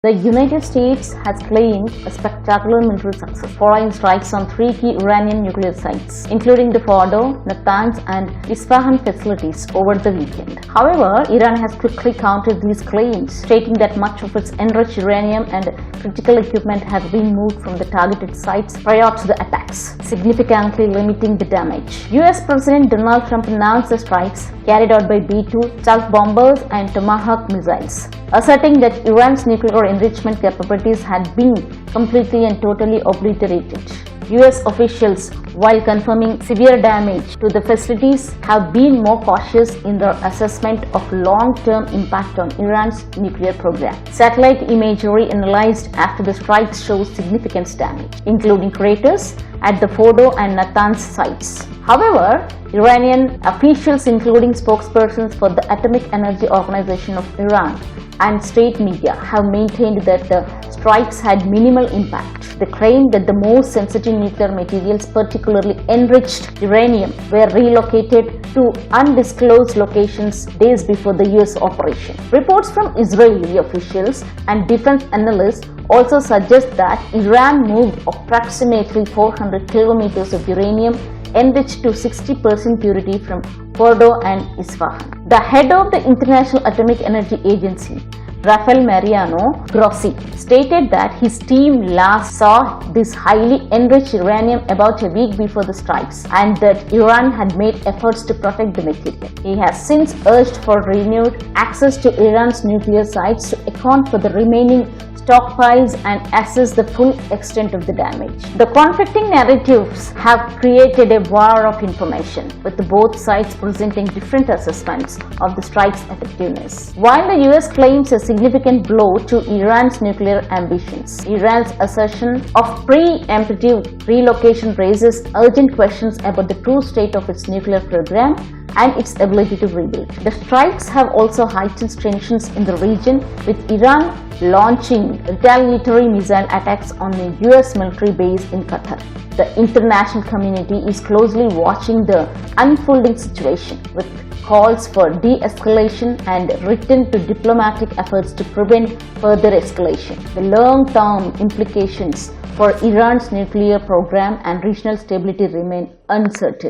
The United States has claimed a spectacular military success following strikes on three key Iranian nuclear sites, including the Fordo, Natanz and Isfahan facilities over the weekend. However, Iran has quickly countered these claims, stating that much of its enriched uranium and critical equipment has been moved from the targeted sites prior to the attacks, significantly limiting the damage. US President Donald Trump announced the strikes carried out by B-2 stealth bombers and Tomahawk missiles, asserting that Iran's nuclear enrichment capabilities had been completely and totally obliterated. US officials, while confirming severe damage to the facilities, have been more cautious in their assessment of long-term impact on Iran's nuclear program. Satellite imagery analyzed after the strikes shows significant damage, including craters at the Fordo and Natanz sites. However, Iranian officials, including spokespersons for the Atomic Energy Organization of Iran and state media, have maintained that the strikes had minimal impact. They claim that the most sensitive nuclear materials, particularly enriched uranium, were relocated to undisclosed locations days before the US operation. Reports from Israeli officials and defense analysts also suggest that Iran moved approximately 400 kilometers of uranium enriched to 60% purity from Fordo and Isfahan. The head of the International Atomic Energy Agency, Rafael Mariano Grossi, stated that his team last saw this highly enriched uranium about a week before the strikes and that Iran had made efforts to protect the material. He has since urged for renewed access to Iran's nuclear sites to account for the remaining stockpiles and assess the full extent of the damage. The conflicting narratives have created a war of information, with both sides presenting different assessments of the strike's effectiveness. While the US claims a significant blow to Iran's nuclear ambitions, Iran's assertion of preemptive relocation raises urgent questions about the true state of its nuclear program and its ability to rebuild. The strikes have also heightened tensions in the region, with Iran launching retaliatory missile attacks on a US military base in Qatar. The international community is closely watching the unfolding situation, with calls for de-escalation and return to diplomatic efforts to prevent further escalation. The long-term implications for Iran's nuclear program and regional stability remain uncertain.